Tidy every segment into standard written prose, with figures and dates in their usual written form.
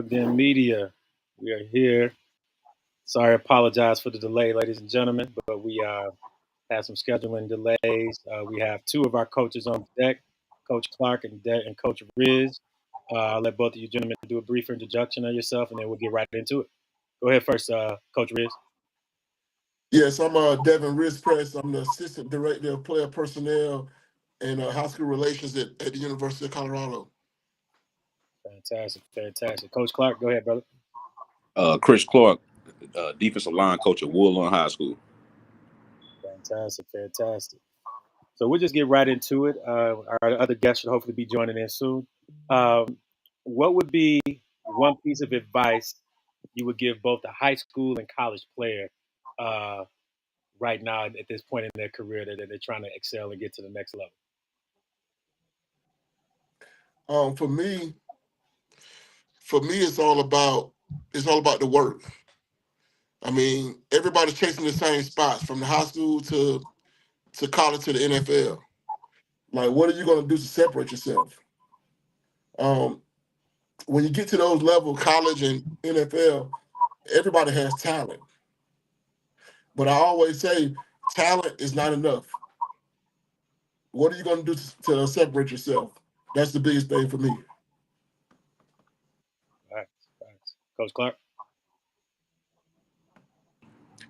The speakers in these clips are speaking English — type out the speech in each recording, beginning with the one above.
PlugN Media. We are here. Sorry, apologize for the delay, ladies and gentlemen, but we had some scheduling delays. We have two of our coaches on deck, Coach Clark and Coach Riz. I'll let both of you gentlemen do a brief introduction of yourself, and then we'll get right into it. Go ahead first, Coach Riz. Yes, I'm Devin Rispress. I'm the Assistant Director of Player Personnel and High School Relations at the University of Colorado. Fantastic. Coach Clark, go ahead, brother. Chris Clark, defensive line coach at Woodlawn High School. Fantastic. So we'll just get right into it. Our other guests should hopefully be joining in soon. What would be one piece of advice you would give both a high school and college player right now at this point in their career that they're trying to excel and get to the next level? For me, it's all about the work. I mean, everybody's chasing the same spots from the high school to college to the NFL. Like, what are you going to do to separate yourself? When you get to those levels, college and NFL, everybody has talent. But I always say talent is not enough. What are you going to do to separate yourself? That's the biggest thing for me. All right. Coach Clark?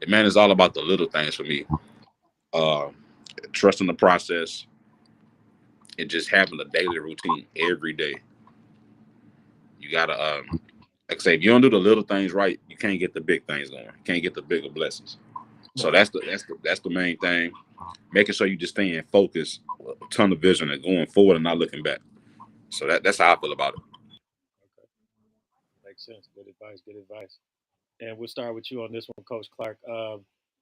Man, it's all about the little things for me. Trusting the process and just having a daily routine every day. You gotta, like I say, if you don't do the little things right, you can't get the big things going. You can't get the bigger blessings. So that's the main thing. Making sure you just stay in focus, a ton of vision, and going forward and not looking back. So that's how I feel about it. Okay. Makes sense. Good advice. And we'll start with you on this one, Coach Clark.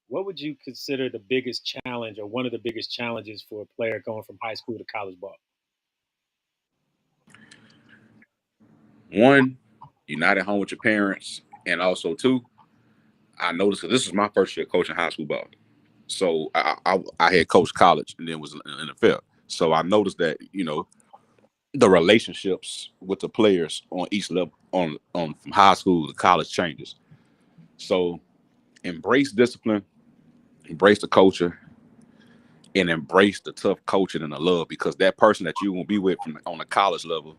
What would you consider the biggest challenge or one of the biggest challenges for a player going from high school to college ball? One, you're not at home with your parents. And also, two, I noticed that this was my first year coaching high school ball. So I had coached college and then was in the NFL. So I noticed that, the relationships with the players on each level, on from high school to college changes. So embrace discipline, embrace the culture, and embrace the tough coaching and the love, because that person that you're going to be with on the college level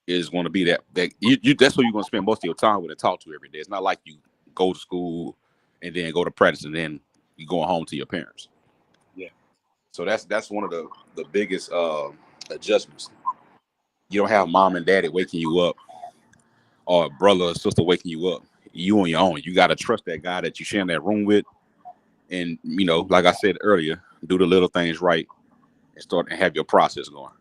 is going to be that's who you're going to spend most of your time with and talk to every day. It's not like you go to school and then go to practice and then you going home to your parents. Yeah. So that's one of the biggest adjustments. You don't have mom and daddy waking you up or brother or sister waking you up. You on your own. You got to trust that guy that you share in that room with. And, like I said earlier, do the little things right and start and have your process going.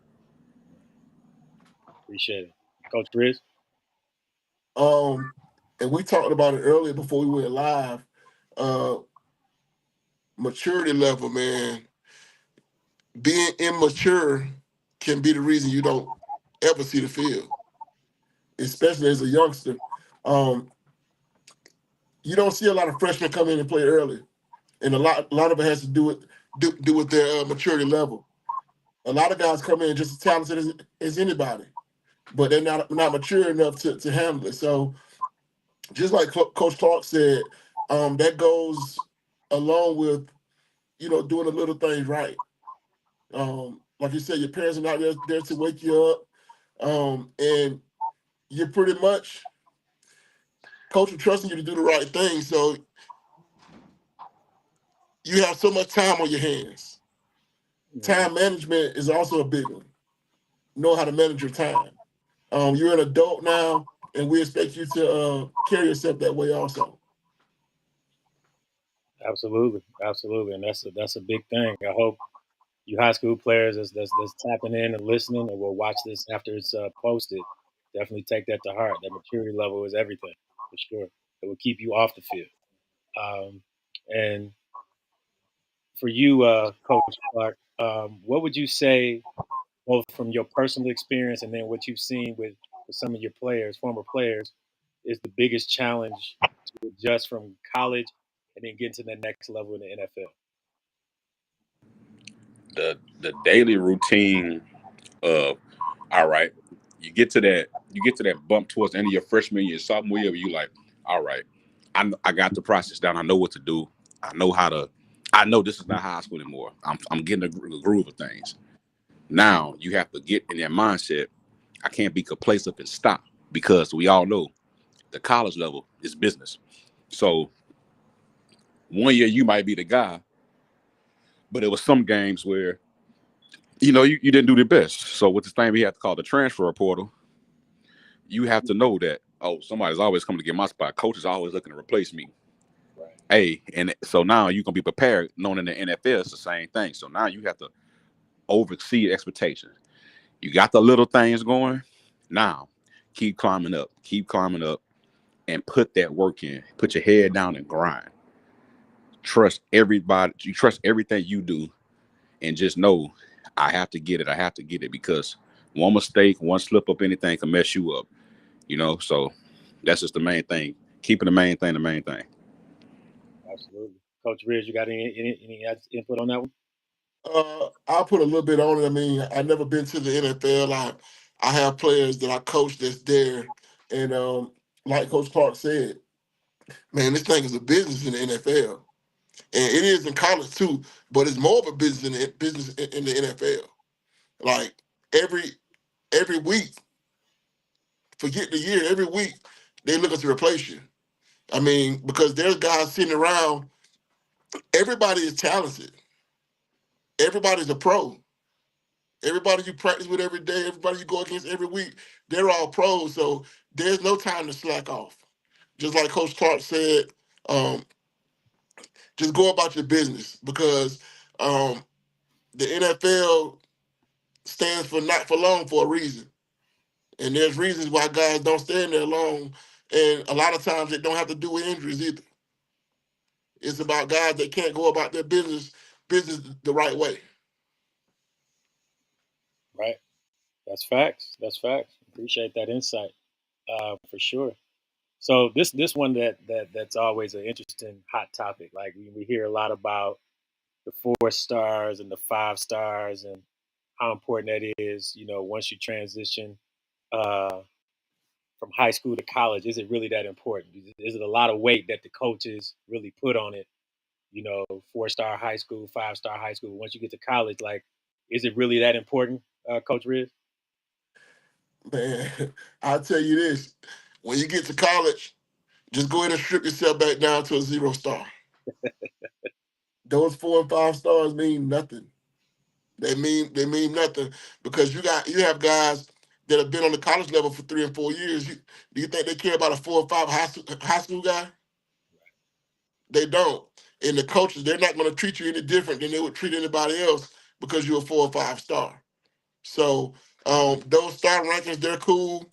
Appreciate it. Coach Riz? And we talked about it earlier before we went live. Maturity level, man. Being immature can be the reason you don't ever see the field, especially as a youngster. You don't see a lot of freshmen come in and play early, and a lot of it has to do with their maturity level. A lot of guys come in just as talented as anybody, but they're not mature enough to handle it. So, just like Coach Clark said, that goes along with doing the little things right. Like you said, your parents are not there to wake you up, and you're pretty much coach is trusting you to do the right thing. So you have so much time on your hands. Time management is also a big one. Know how to manage your time. You're an adult now, and we expect you to carry yourself that way also. Absolutely, and that's a big thing. I hope you high school players that's tapping in and listening and will watch this after it's posted. Definitely take that to heart. That maturity level is everything for sure. It will keep you off the field. And for you, Coach Clark, what would you say, both from your personal experience and then what you've seen with some of your players, former players, is the biggest challenge to adjust from college and then get to the next level in the NFL? The daily routine of, all right, You get to that bump towards the end of your freshman year, sophomore year, where you like, all right, I got the process down. I know what to do. I know this is not high school anymore. I'm getting the groove of things. Now you have to get in that mindset. I can't be complacent and stop, because we all know the college level is business. So one year you might be the guy, but there was some games where you didn't do the best. So with this thing we have to call the transfer portal, you have to know that, oh, somebody's always coming to get my spot. Coach is always looking to replace me. Right. Hey, and so now you're gonna be prepared, knowing in the NFL it's the same thing. So now you have to oversee expectations. You got the little things going. Now keep climbing up, and put that work in. Put your head down and grind. Trust everybody. You trust everything you do, and just know, I have to get it. I have to get it, because one mistake, one slip up, anything can mess you up. So that's just the main thing. Keeping the main thing, the main thing. Absolutely. Coach Ridge, you got any input on that one? I'll put a little bit on it. I mean, I've never been to the NFL. I have players that I coach that's there, and like Coach Clark said, man, this thing is a business in the NFL, and it is in college too. But it's more of a business in the NFL. Like every every week, forget the year, every week they looking to replace you. I mean, because there's guys sitting around. Everybody is talented. Everybody's a pro. Everybody you practice with every day, everybody you go against every week, they're all pros. So there's no time to slack off. Just like Coach Clark said, um, just go about your business, because the NFL stands for not for long for a reason. And there's reasons why guys don't stand there long. And a lot of times it don't have to do with injuries either. It's about guys that can't go about their business the right way. Right. That's facts. That's facts. Appreciate that insight. For sure. So this one that's always an interesting hot topic. Like we hear a lot about the 4 stars and the 5 stars and how important that is. Once you transition uh, from high school to college, is it really that important? Is it a lot of weight that the coaches really put on it? 4 star high school, 5 star high school. Once you get to college, like, is it really that important, Coach Riz? Man, I'll tell you this. When you get to college, just go ahead and strip yourself back down to a 0 star. Those 4 and 5 stars mean nothing. They mean nothing, because you have guys that have been on the college level for 3 and 4 years. Do you think they care about a 4 or 5 high school guy? They don't. And the coaches, they're not going to treat you any different than they would treat anybody else because you're a 4 or 5 star. So those star rankings, they're cool.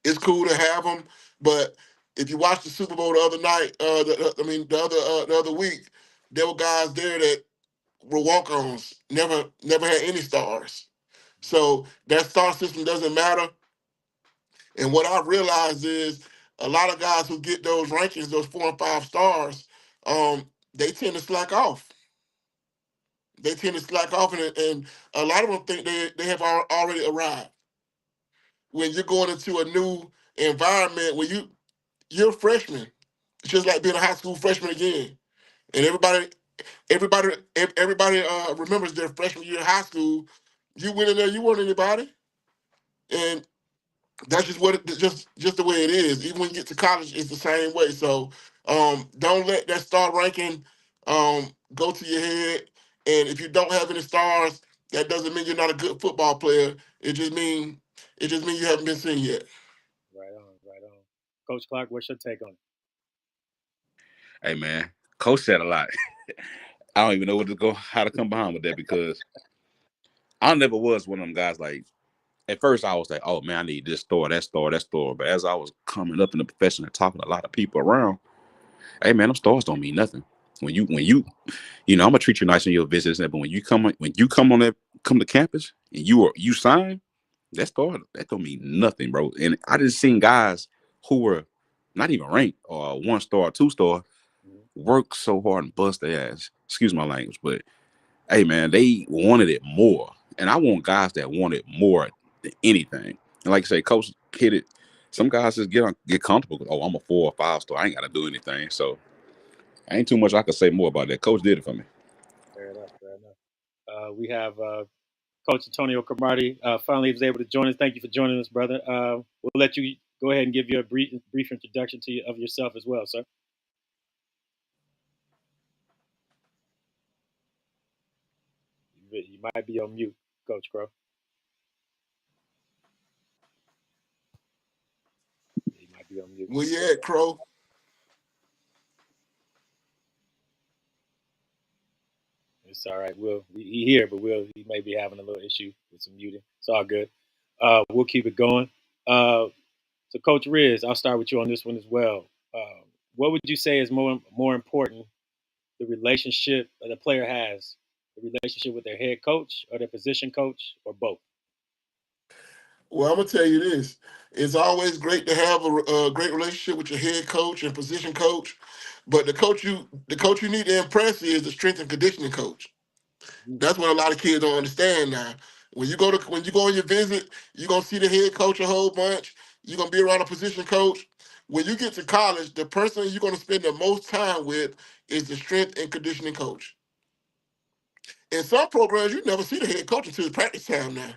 It's cool to have them, but if you watch the Super Bowl the other night, the other week, there were guys there that were walk-ons, never had any stars. So that star system doesn't matter. And what I realized is a lot of guys who get those rankings, those 4 and 5 stars, they tend to slack off. They tend to slack off, and a lot of them think they have already arrived. When you're going into a new environment, you're a freshman. It's just like being a high school freshman again. And everybody remembers their freshman year in high school. You went in there, you weren't anybody, and that's just just the way it is. Even when you get to college, it's the same way. So don't let that star ranking go to your head. And if you don't have any stars, that doesn't mean you're not a good football player. It just means you haven't been seen yet. Right on, right on. Coach Clark, what's your take on it? Hey man, Coach said a lot. I don't even know how to come behind with that, because I never was one of them guys. Like, at first I was like, oh man, I need this store, that store, that store. But as I was coming up in the profession and talking to a lot of people around, hey man, them stores don't mean nothing. I'm gonna treat you nice in your visits, but when you come to campus and you sign, that store, that don't mean nothing, bro. And I just seen guys who were not even ranked or 1 star, 2 star, work so hard and bust their ass. Excuse my language, but hey man, they wanted it more. And I want guys that want it more anything. And like I say, coach hit it. Some guys just get comfortable. Oh, I'm a 4 or 5 star. I ain't got to do anything. So ain't too much I could say more about that. Coach did it for me. Fair enough. Fair enough. We have Coach Antonio Cromartie finally was able to join us. Thank you for joining us, brother. We'll let you go ahead and give you a brief introduction of yourself as well, sir. You might be on mute, Coach Crow. He might be on mute. Where you at, Crow? It's all right. He here, but he may be having a little issue with some muting. It's all good. We'll keep it going. So, Coach Riz, I'll start with you on this one as well. What would you say is more important, the relationship that the player has, the relationship with their head coach or their position coach, or both? Well, I'm gonna tell you this: it's always great to have a great relationship with your head coach and position coach, but the coach you need to impress is the strength and conditioning coach. That's what a lot of kids don't understand now. When you go on your visit, you're gonna see the head coach a whole bunch. You're gonna be around a position coach. When you get to college, the person you're gonna spend the most time with is the strength and conditioning coach. In some programs, you never see the head coach until practice time now.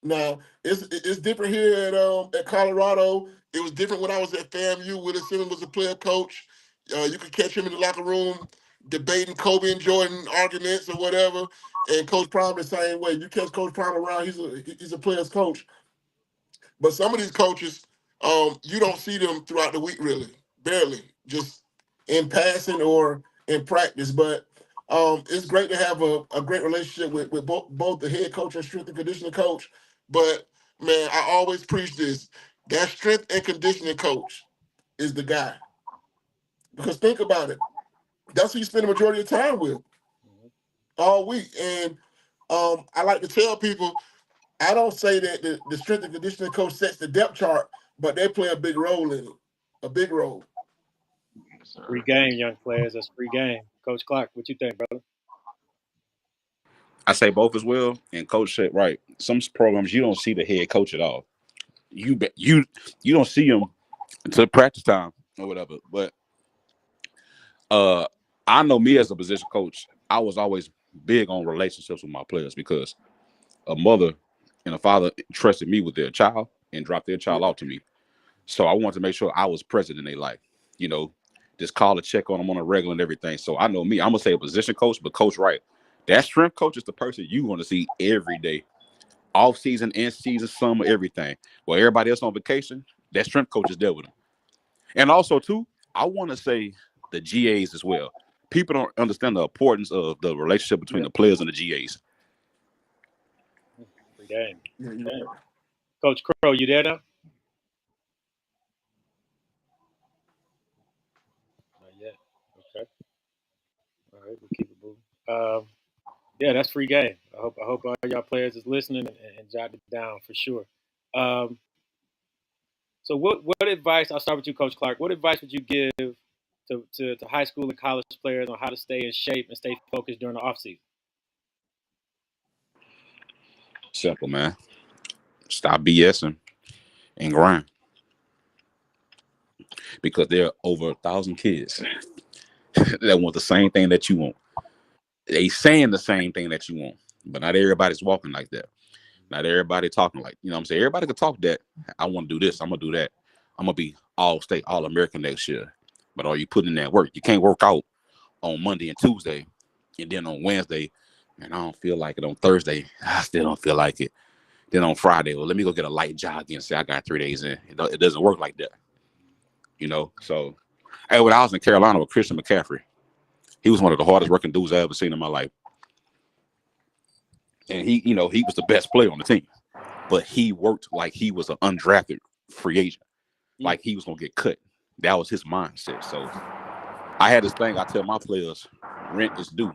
Now it's different here at Colorado. It was different when I was at FAMU. Willie Simmons was a player coach. You could catch him in the locker room debating Kobe and Jordan arguments or whatever. And Coach Prime the same way. You catch Coach Prime around, he's a player's coach. But some of these coaches, you don't see them throughout the week really, barely, just in passing or in practice. But it's great to have a great relationship with both the head coach and strength and conditioning coach. But man, I always preach this: that strength and conditioning coach is the guy. Because think about it, that's who you spend the majority of your time with all week. And I like to tell people, I don't say that the strength and conditioning coach sets the depth chart, but they play a big role in it. A big role. Free game, young players. That's free game. Coach Clark, what you think, brother? I say both as well. And coach said right. Some programs you don't see the head coach at all. You don't see him until practice time or whatever. But I know me as a position coach, I was always big on relationships with my players because a mother and a father trusted me with their child and dropped their child off to me. So I wanted to make sure I was present in their life. You know, just call a check on them on a regular and everything. So I know me, I'm gonna say a position coach, but coach right. That strength coach is the person you want to see every day. Off season, in season, summer, everything. While everybody else on vacation, that strength coach is there with them. And also, too, I want to say the GAs as well. People don't understand the importance of the relationship between the players and the GAs. Free game. Yeah, you're Damn. right. Coach Crow, you there now? Not yet. Okay. All right, we'll keep it moving. Yeah, that's free game. I hope all y'all players is listening and jot it down for sure. Um, so what advice? I'll start with you, Coach Clark. What advice would you give to high school and college players on how to stay in shape and stay focused during the offseason? Simple, man. Stop BSing and grind. Because there are over 1,000 kids that want the same thing that you want. They saying the same thing that you want, but not everybody's walking like that. Not everybody talking like, you know what I'm saying? Everybody could talk that. I want to do this. I'm going to do that. I'm going to be all state, all American next year. But are you putting in that work? You can't work out on Monday and Tuesday. And then on Wednesday, man, I don't feel like it. On Thursday, I still don't feel like it. Then on Friday, well, let me go get a light jog and say I got 3 days in. It doesn't work like that, you know? So, hey, when I was in Carolina with Christian McCaffrey, he was one of the hardest working dudes I ever seen in my life. And he was the best player on the team. But he worked like he was an undrafted free agent, like he was gonna get cut. That was his mindset. So I had this thing I tell my players, rent is due.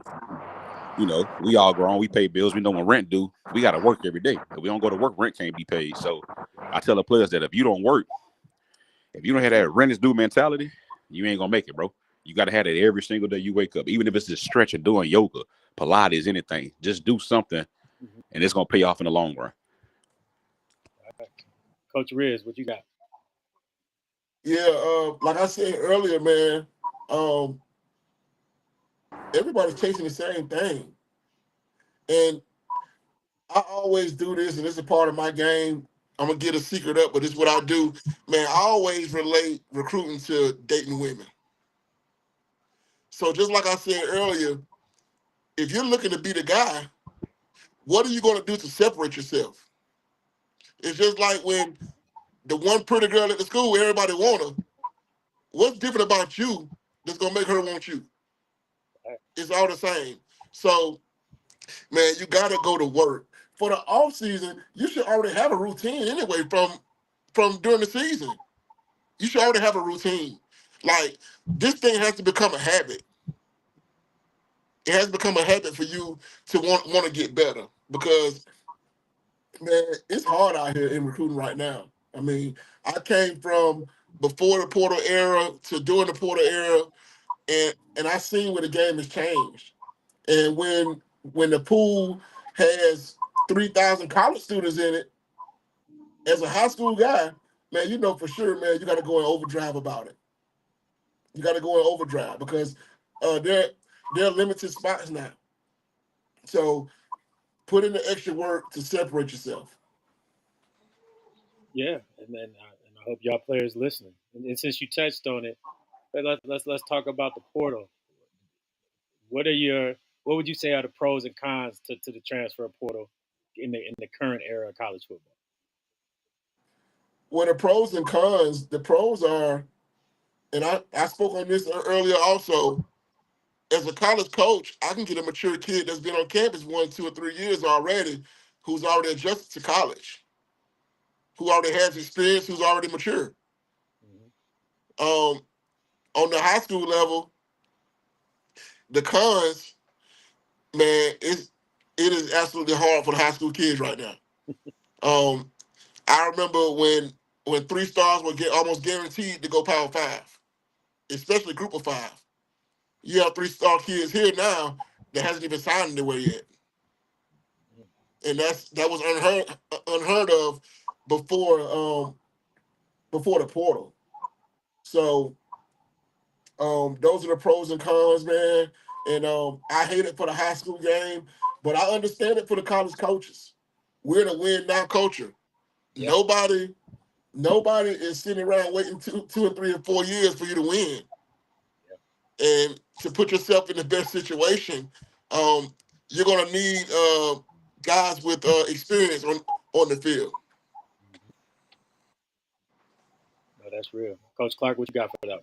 You know, we all grown, we pay bills, we know when rent due, we gotta work every day. If we don't go to work, rent can't be paid. So I tell the players that if you don't work, if you don't have that rent is due mentality, you ain't gonna make it, bro. You gotta have that every single day you wake up. Even if it's just stretching, doing yoga, Pilates, anything, just do something and it's gonna pay off in the long run. Coach Riz, what you got? Yeah, like I said earlier, man, everybody's chasing the same thing. And I always do this, and this is part of my game. I'm gonna get a secret up, but this is what I do. Man, I always relate recruiting to dating women. So just like I said earlier, if you're looking to be the guy, what are you gonna do to separate yourself? It's just like when the one pretty girl at the school, everybody want her. What's different about you that's gonna make her want you? It's all the same. So, man, you gotta go to work. For the off season, you should already have a routine anyway from during the season. You should already have a routine. Like this thing has to become a habit. It has become a habit for you to want to get better because man, it's hard out here in recruiting right now. I mean, I came from before the portal era to during the portal era, and I seen where the game has changed. And when the pool has 3,000 college students in it, as a high school guy, man, you know for sure, man, you got to go in overdrive about it. You got to go in overdrive because there are limited spots now. So put in the extra work to separate yourself. Yeah, and I hope y'all players listening. And since you touched on it, let's talk about the portal. What are your what would you say are the pros and cons to the transfer portal in the current era of college football? Well, the pros and cons, the pros are, and I spoke on this earlier also. As a college coach, I can get a mature kid that's been on campus 1, 2, or 3 years already, who's already adjusted to college, who already has experience, who's already mature. Mm-hmm. Um, on the high school level, the cons, man, it is absolutely hard for the high school kids right now. Um, I remember when 3 stars were almost guaranteed to go Power Five, especially Group of Five. You have 3 star kids here now that hasn't even signed anywhere yet, and that was unheard of before before the portal. So those are the pros and cons, man. And I hate it for the high school game, but I understand it for the college coaches. We're in a win now culture. Yep. Nobody is sitting around waiting 2 and 3 and 4 years for you to win. Yep. And to put yourself in the best situation, um, you're gonna need guys with experience on the field. Mm-hmm. No, that's real. Coach Clark, what you got for that one?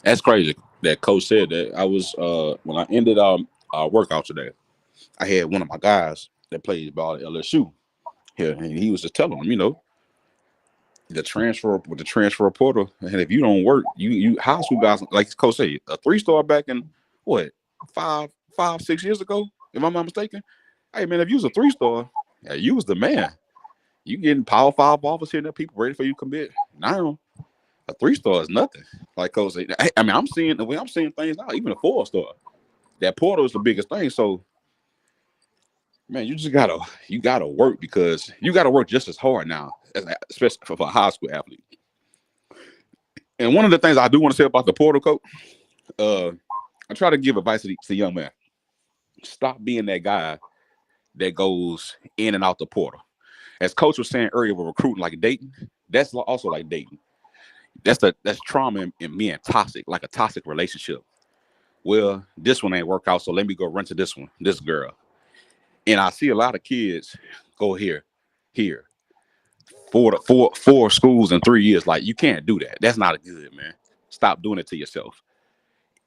That's crazy that coach said that. I was when I ended our workout today, I had one of my guys that plays ball at LSU here, and he was just telling them, the transfer portal, and if you don't work, you high school guys like coach said, a 3 star back in what 5, 6 years ago, if I'm not mistaken. Hey man, if you was a 3 star, yeah, you was the man. You getting Power 5 offers here, that people ready for you to commit. Now a 3 star is nothing. Like coach said, I mean, I'm seeing the way I'm seeing things now. Even a 4 star, that portal is the biggest thing. So man, you gotta work because you gotta work just as hard now, especially for a high school athlete. And one of the things I do want to say about the portal, coach, I try to give advice to young man. Stop being that guy that goes in and out the portal. As coach was saying earlier, with recruiting like dating, that's also like dating. That's trauma in being toxic, like a toxic relationship. Well, this one ain't work out, so let me go run to this girl. And I see a lot of kids go here, four schools in 3 years. Like you can't do that. That's not good, man. Stop doing it to yourself.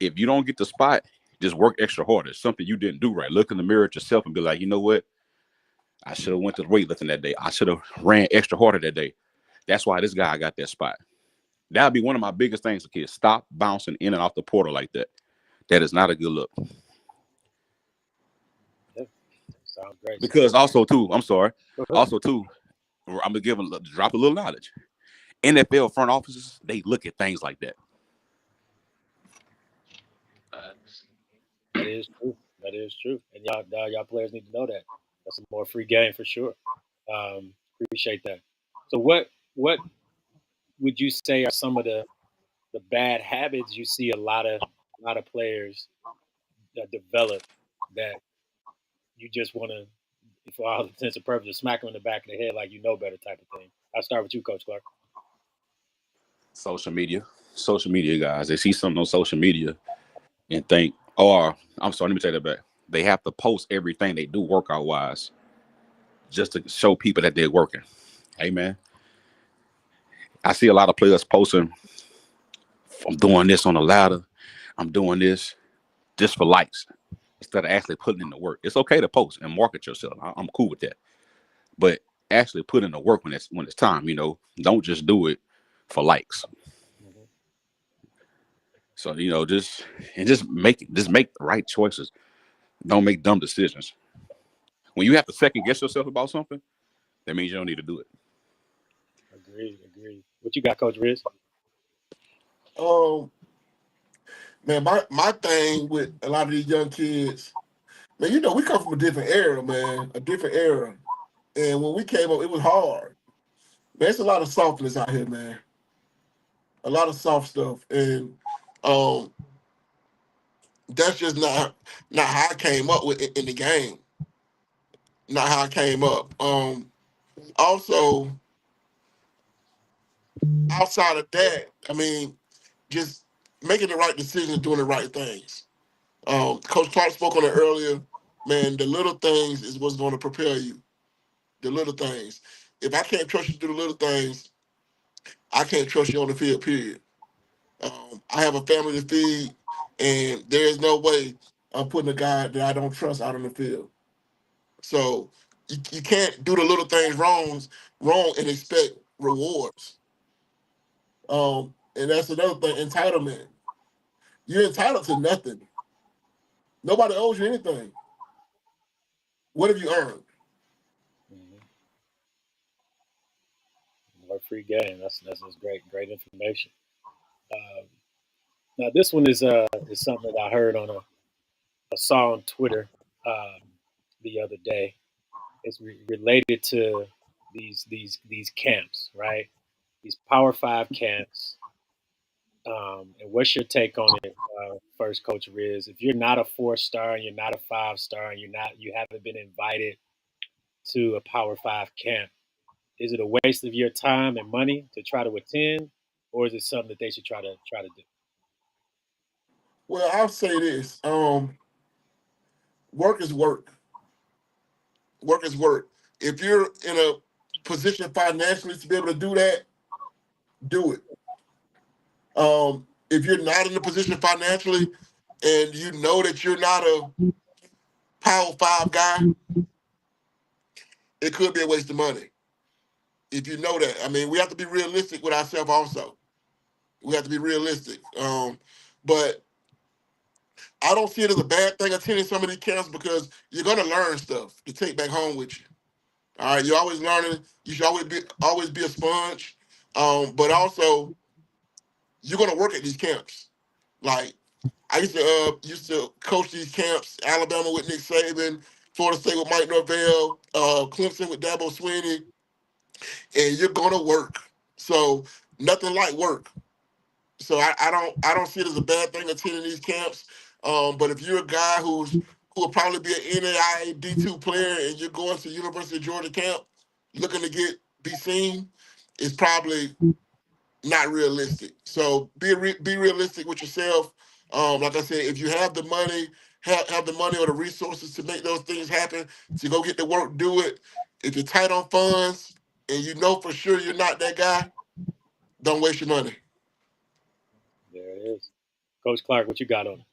If you don't get the spot, just work extra harder. Something you didn't do right. Look in the mirror at yourself and be like, you know what? I should have went to the weightlifting that day. I should have ran extra harder that day. That's why this guy got that spot. That'd be one of my biggest things for kids. Stop bouncing in and off the portal like that. That is not a good look. Yeah, sounds great. Because also too, I'm sorry. Go ahead. Also too, I'm gonna drop a little knowledge. NFL front offices, they look at things like that. That is true. That is true. And y'all players need to know that. That's a more free game for sure. Appreciate that. So what would you say are some of the bad habits you see a lot of players that develop that you just want to, for all intents and purposes, smack them in the back of the head like you know better type of thing? I'll start with you, Coach Clark. Social media guys, they see something on social media and think, oh, I'm sorry, let me take that back. They have to post everything they do workout wise just to show people that they're working. Hey man, I see a lot of players posting, I'm doing this on the ladder, I'm doing this just for likes instead of actually putting in the work. It's okay to post and market yourself. I'm cool with that, but actually put in the work when it's time. Don't just do it for likes. Mm-hmm. So just make the right choices. Don't make dumb decisions. When you have to second guess yourself about something, that means you don't need to do it. Agreed. What you got, Coach Riz? Um, man, my thing with a lot of these young kids, man, we come from a different era, man, a different era. And when we came up, it was hard. Man, it's a lot of softness out here, man. A lot of soft stuff. And um, that's just not how I came up with it in the game. Not how I came up. Also, outside of that, I mean, just making the right decisions, doing the right things. Coach Clark spoke on it earlier. Man, the little things is what's going to prepare you. The little things. If I can't trust you to do the little things, I can't trust you on the field, period. I have a family to feed, and there is no way I'm putting a guy that I don't trust out on the field. So you can't do the little things wrong and expect rewards. And that's another thing, entitlement. You're entitled to nothing. Nobody owes you anything. What have you earned? Mm-hmm. More free game. That's great information. Um, Now this one is something that I heard on a saw on Twitter um, the other day. It's related to these camps, right? These Power Five camps. And what's your take on it, first, Coach Riz? If you're not a 4-star and you're not a 5-star and you haven't been invited to a Power Five camp, is it a waste of your time and money to try to attend, or is it something that they should try to do? Well, I'll say this. Work is work. Work is work. If you're in a position financially to be able to do that, do it. If you're not in a position financially and you know that you're not a Power Five guy, it could be a waste of money. If you know that, I mean, we have to be realistic with ourselves. Also, we have to be realistic. But I don't see it as a bad thing attending some of these camps because you're gonna learn stuff to take back home with you. All right, you're always learning. You should always be a sponge. But also you're gonna work at these camps. Like I used to coach these camps, Alabama with Nick Saban, Florida State with Mike Norvell, Clemson with Dabo Swinney, and you're gonna work. So nothing like work. So I don't see it as a bad thing attending these camps. But if you're a guy who will probably be an NAIA D2 player and you're going to University of Georgia camp looking to be seen, it's probably not realistic. So be realistic with yourself. Like I said, if you have the money, have the money or the resources to make those things happen, to go get the work, do it. If you're tight on funds and you know for sure you're not that guy, don't waste your money. There it is, Coach Clark. What you got on it?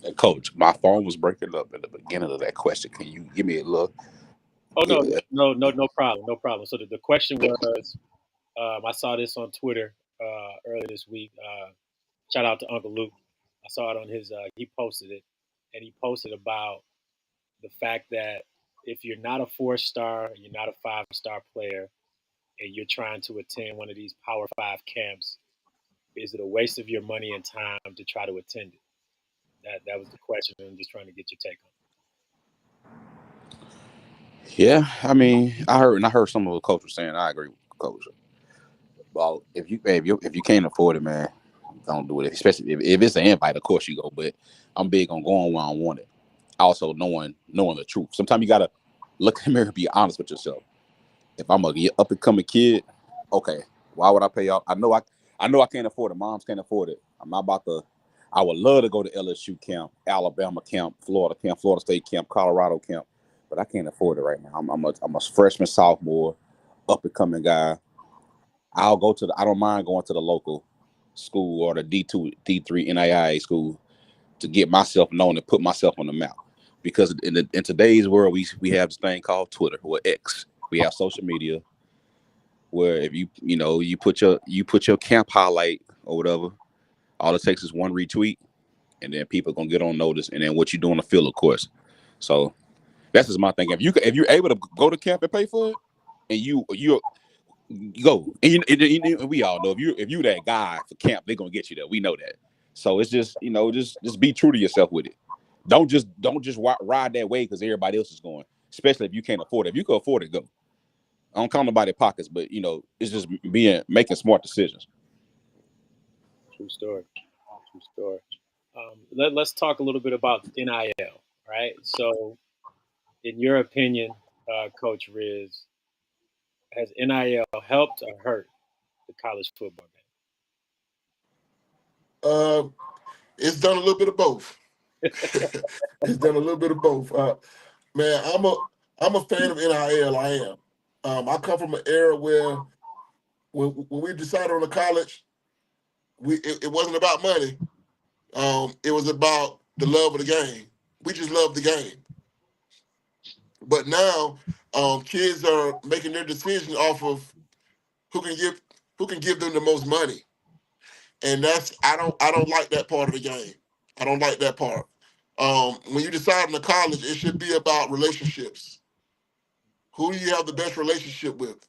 And coach, my phone was breaking up at the beginning of that question. Can you give me a look? Oh no, Yeah. no problem, no problem. So the question was, I saw this on Twitter earlier this week. Shout out to Uncle Luke. I saw it on his. He posted it, and he posted about the fact that if you're not a 4-star, you're not a 5-star player, and you're trying to attend one of these Power Five camps, is it a waste of your money and time to try to attend it? That was the question. I'm just trying to get your take on Yeah, I mean, I heard some of the coach was saying. I agree with the coach. Well, if you can't afford it, man, don't do it. Especially if it's an invite, of course you go. But I'm big on going where I want it. Also knowing the truth. Sometimes you gotta look in the mirror and be honest with yourself. If I'm a up and coming kid, okay, why would I pay off? I know I can't afford it. Moms can't afford it. I'm not about to. I would love to go to LSU camp, Alabama camp, Florida State camp, Colorado camp, but I can't afford it right now. I'm a freshman, sophomore, up and coming guy. I don't mind going to the local school or the D2, D3 NAIA school to get myself known and put myself on the map. Because in today's world, we have this thing called Twitter or X. We have social media where if you put your camp highlight or whatever, all it takes is one retweet, and then people gonna get on notice. And then what you do on the field, of course. So that's just my thing. If you're able to go to camp and pay for it, and you go, and we all know if you that guy for camp, they're gonna get you there. We know that. So it's just be true to yourself with it. Don't just ride that way because everybody else is going. Especially if you can't afford it. If you can afford it, go. I don't count nobody's pockets, but it's just making smart decisions. True story. True story. Let's talk a little bit about NIL, right? So, in your opinion, Coach Riz, has NIL helped or hurt the college football Uh, it's done a little bit of both. It's done a little bit of both. Man, I'm a fan of NIL. I am. I come from an era where when we decided on the college, it wasn't about money. It was about the love of the game. We just loved the game. But now, kids are making their decision off of who can give who can give them the most money, and I don't like that part of the game. I don't like that part. When you decide on the college, it should be about relationships. Who do you have the best relationship with?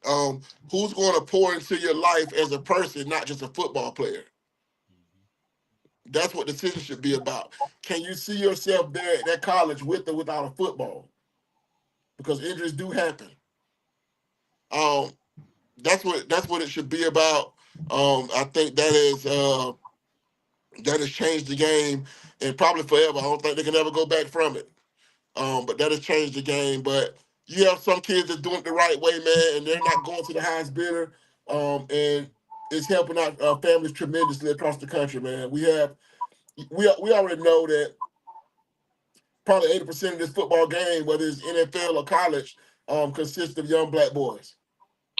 Um, who's going to pour into your life as a person, not just a football player? That's what decision should be about. Can you see yourself there at that college with or without a football? Because injuries do happen. Um, that's what it should be about. I think that has changed the game and probably forever. I don't think they can ever go back from it. But that has changed the game. But you have some kids that's doing it the right way, man, and they're not going to the highest bidder. And it's helping out families tremendously across the country, man. We already know that probably 80% of this football game, whether it's NFL or college, consists of young black boys.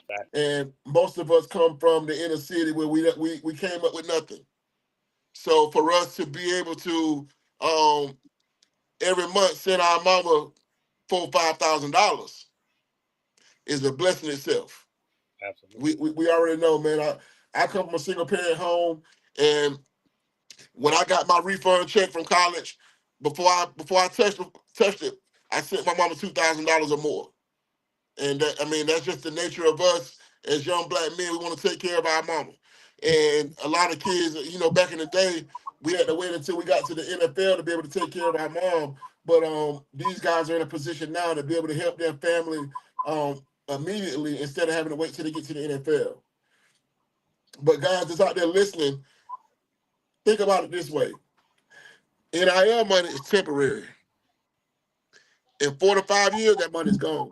game? And most of us come from the inner city where we came up with nothing. So for us to be able to every month send our mama $4,000-5,000 is a blessing itself. Absolutely. We already know, man. I come from a single parent home, and when I got my refund check from college, before I touched it, I sent my mama $2,000 or more. And that, I mean, that's just the nature of us as young black men. We want to take care of our mama. And a lot of kids, back in the day, we had to wait until we got to the NFL to be able to take care of our mom. But these guys are in a position now to be able to help their family immediately instead of having to wait till they get to the NFL. But guys that's out there listening, think about it this way. NIL money is temporary. In 4 to 5 years, that money's gone.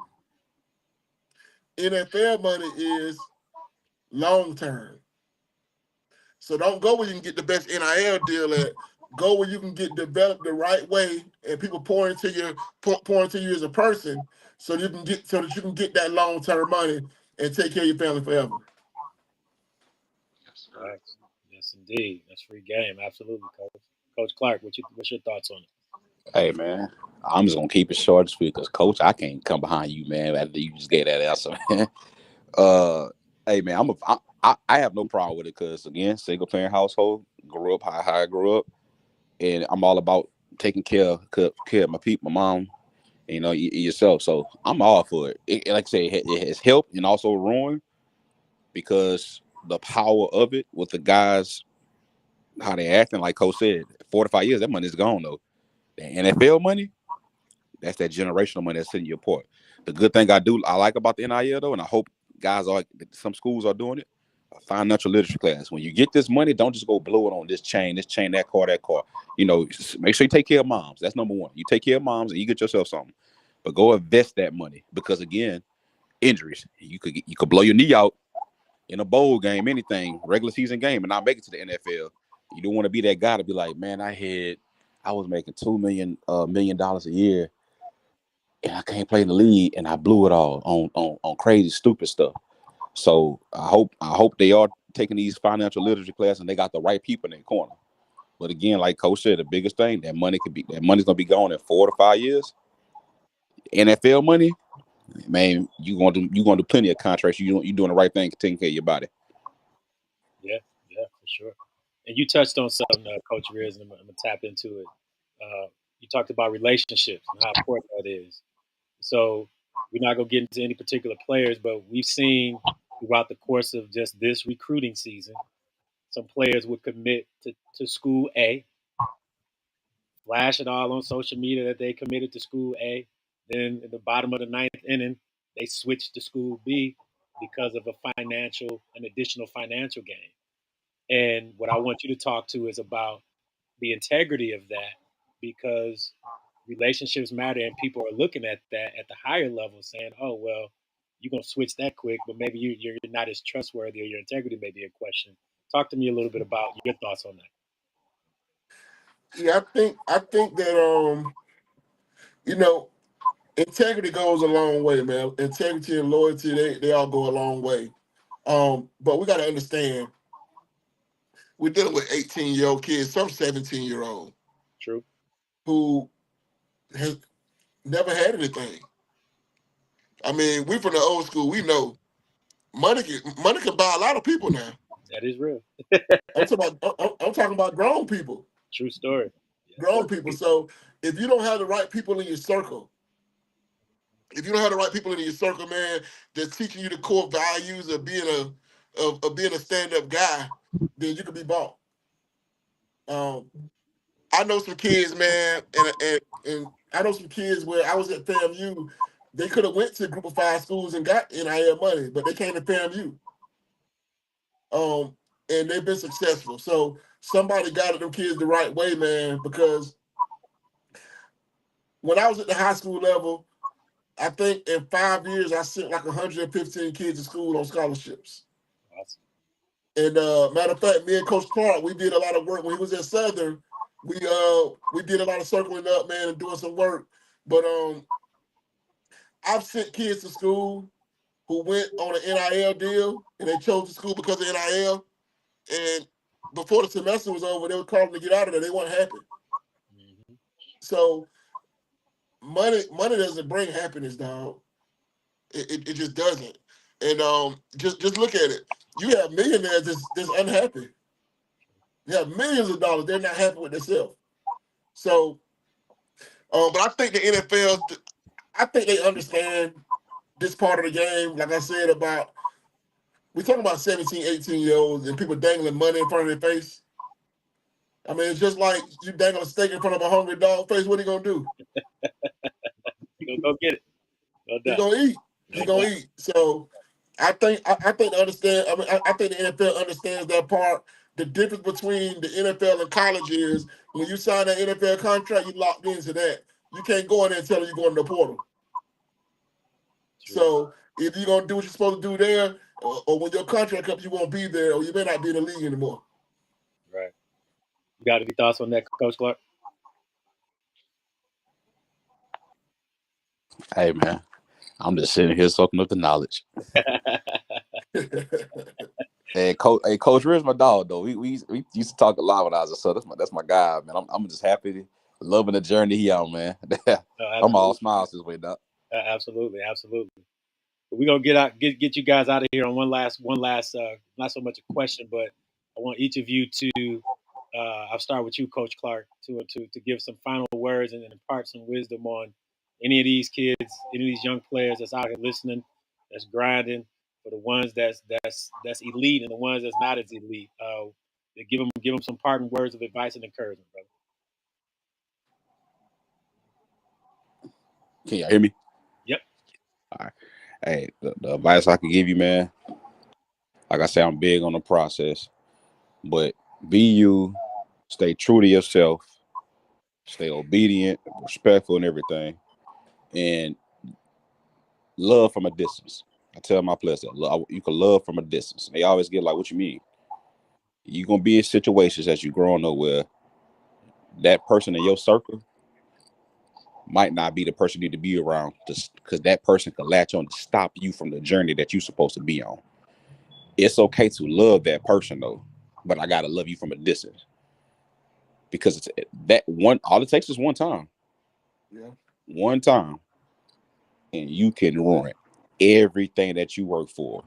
NFL money is long term. So don't go where you can get the best NIL deal at. Go where you can get developed the right way and people pour into you as a person so that you can get that long term money and take care of your family forever. Facts. Yes, indeed. That's free game. Absolutely, Coach. Coach Clark, what's your thoughts on it? Hey man, I'm just gonna keep it short and sweet because coach, I can't come behind you, man. After you just gave that answer, man. Uh, hey man, I have no problem with it because again, single parent household, grew up how I grew up, and I'm all about taking care of my people, my mom, and, yourself. So I'm all for it. Like I say, it has helped and also ruined because the power of it with the guys, how they acting, like Coach said, 4 to 5 years, that money's gone though. The NFL money, That's that generational money that's sitting in your port. The good thing I like about the NIL though, and I hope some schools are doing it. A financial literacy class. When you get this money, don't just go blow it on this chain, that car, that car. Make sure you take care of moms. That's number one. You take care of moms and you get yourself something. But go invest that money because again, injuries. You could blow your knee out in a bowl game, anything, regular season game, and not make it to the NFL. You don't want to be that guy to be like, man, I was making $2 million a year, and I can't play in the league, and I blew it all on crazy, stupid stuff. So I hope they are taking these financial literacy classes and they got the right people in their corner. But again, like Coach said, the biggest thing that money's gonna be gone in 4 to 5 years. NFL money, man, you gonna do plenty of contracts. You doing the right thing, taking care of your body. Yeah, for sure. And you touched on something, Coach Riz, and I'm gonna tap into it. You talked about relationships and how important that is. So we're not gonna get into any particular players, but we've seen throughout the course of just this recruiting season, some players would commit to school A, flash it all on social media that they committed to school A. Then at the bottom of the ninth inning, they switched to school B because of an additional financial gain. And what I want you to talk to is about the integrity of that, because relationships matter and people are looking at that at the higher level saying, oh, well, you're going to switch that quick, but maybe you're not as trustworthy or your integrity may be in question. Talk to me a little bit about your thoughts on that. Yeah, I think that you know, integrity goes a long way, man. Integrity and loyalty, they all go a long way. But we got to understand, we're dealing with 18-year-old kids, some 17-year-old, True. who has never had anything. I mean, we from the old school. We know money can buy a lot of people now. That is real. I'm talking about grown people. True story. Yes, sir. Grown people. So if you don't have the right people in your circle, if you don't have the right people in your circle, man, that's teaching you the core values of being a stand-up guy, then you can be bought. Um, I know some kids, man, and I know some kids where I was at FAMU. They could have went to Group of 5 schools and got NIL money, but they came to FAMU. And they've been successful. So somebody guided them kids the right way, man, because when I was at the high school level, I think in 5 years I sent like 115 kids to school on scholarships. Awesome. And matter of fact, me and Coach Clark, we did a lot of work when he was at Southern. We did a lot of circling up, man, and doing some work. But I've sent kids to school who went on an NIL deal and they chose the school because of NIL. And before the semester was over, they were calling to get out of there. They weren't happy. Mm-hmm. So money doesn't bring happiness, dog. It just doesn't. And just look at it. You have millionaires that's unhappy. You have millions of dollars. They're not happy with themselves. So, but I think the NFL, I think they understand this part of the game. Like I said about, we're talking about 17, 18-year-olds and people dangling money in front of their face. I mean, it's just like you dangle a steak in front of a hungry dog face. What are you gonna do? You're going to go get it. No He doubt. gonna eat. No He gonna doubt. eat. So I think they understand. I mean, I think the NFL understands that part. The difference between the NFL and college is when you sign that NFL contract, you locked into that. You can't go in there and tell them you're going to the portal. True. So if you're gonna do what you're supposed to do there, or when your contract comes, you won't be there, or you may not be in the league anymore. Right. You got any thoughts on that, Coach Clark? Hey man, I'm just sitting here soaking up the knowledge. Hey, Coach Riz, my dog though. We used to talk a lot when I was a son. That's my guy, man. I'm just happy, loving the journey he on, man. I'm all smiles this way, doc. Absolutely. But we're gonna get you guys out of here on one last not so much a question, but I want each of you to I'll start with you, Coach Clark, to give some final words and impart some wisdom on any of these kids, any of these young players that's out here listening, that's grinding, for the ones that's elite and the ones that's not as elite. Give them some parting words of advice and encouragement, brother. Can y'all hear me? Yep. All right. Hey, the advice I can give you, man, like I say, I'm big on the process, but be you, stay true to yourself, stay obedient, respectful, and everything, and love from a distance. I tell my players that you can love from a distance. They always get like, "What you mean?" You're gonna be in situations as you growing up where that person in your circle might not be the person you need to be around, because that person can latch on to stop you from the journey that you're supposed to be on. It's okay to love that person though, but I gotta love you from a distance, because it's that one. All it takes is one time. Yeah. One time, and you can ruin everything that you work for.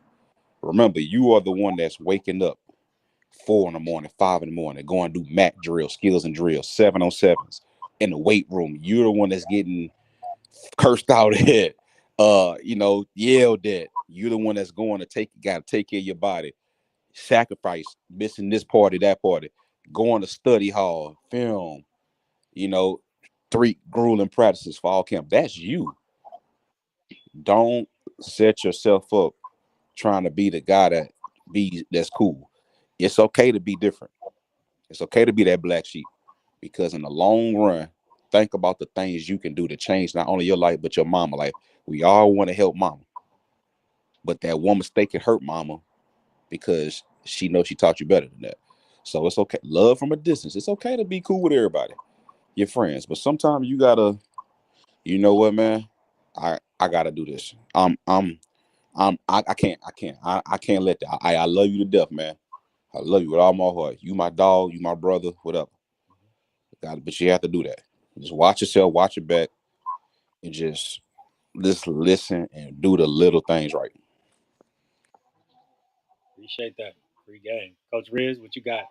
Remember, you are the one that's waking up 4 in the morning, 5 in the morning, going to do mat drills, skills and drills, 7-on-7s in the weight room. You're the one that's getting cursed out at, yelled at. You're the one that's going to gotta take care of your body, sacrifice, missing this party, that party, going to study hall, film, 3 grueling practices for all camp. That's you. Don't set yourself up trying to be the guy that's cool. It's okay to be different. It's okay to be that black sheep, because in the long run, think about the things you can do to change not only your life but your mama life. We all want to help mama, but that one mistake can hurt mama because she knows she taught you better than that. So it's okay. Love from a distance. It's okay to be cool with everybody, your friends, but sometimes you gotta, you know what, man? I gotta do this. I can't let that. I love you to death, man. I love you with all my heart. You my dog, you my brother, whatever. But you have to do that. Just watch yourself, watch your back, and just listen and do the little things right. Appreciate that. Free game. Coach Riz, what you got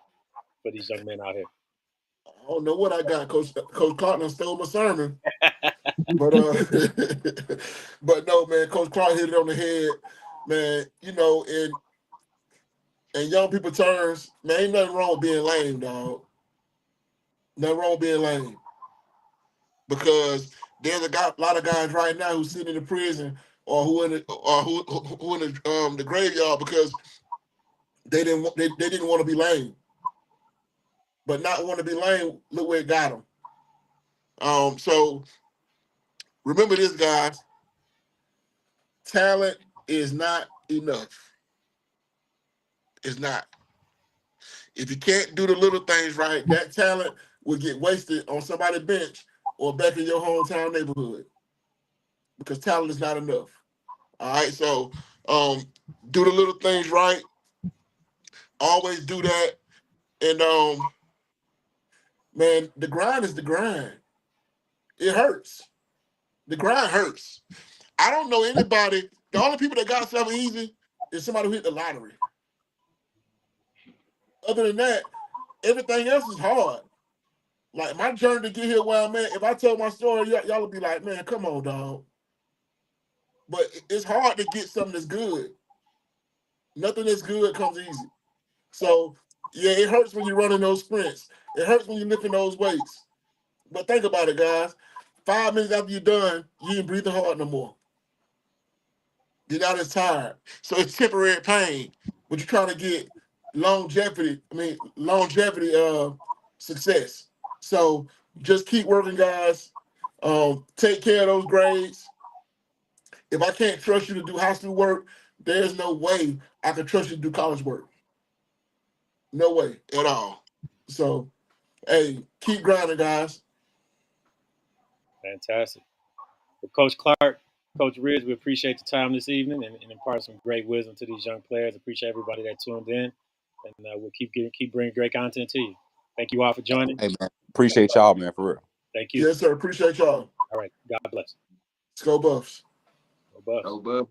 for these young men out here? I don't know what I got. Coach Clark done stole my sermon. But but no, man, Coach Clark hit it on the head, man. In young people terms, man, ain't nothing wrong with being lame, dog. Nothing wrong with being lame. Because there's lot of guys right now who sitting in the prison or who in the graveyard because they didn't want to be lame. But not want to be lame, look where it got them. So remember this, guys. Talent is not enough. It's not. If you can't do the little things right, that talent will get wasted on somebody's bench or back in your hometown neighborhood, because talent is not enough. All right, so do the little things right. Always do that, and man, the grind is the grind. It hurts. The grind hurts. I don't know anybody. The only people that got something easy is somebody who hit the lottery. Other than that, everything else is hard. Like my journey to get here where I'm at, if I tell my story, y'all will be like, man, come on, dog. But it's hard to get something that's good. Nothing that's good comes easy. So, yeah, it hurts when you're running those sprints. It hurts when you're lifting those weights. But think about it, guys. 5 minutes after you're done, you ain't breathing hard no more. You're not as tired. So it's temporary pain, but you're trying to get longevity success. So just keep working, guys. Take care of those grades. If I can't trust you to do high school work, there's no way I can trust you to do college work. No way at all. So, hey, keep grinding, guys. Fantastic. Well, Coach Clark, Coach Riz, we appreciate the time this evening and impart some great wisdom to these young players. Appreciate everybody that tuned in, and we'll keep bringing great content to you. Thank you all for joining. Hey, man, appreciate y'all, man, for real. Thank you. Yes, sir. Appreciate y'all. All right. God bless. Let's go Buffs. Go Buffs. Go Buff.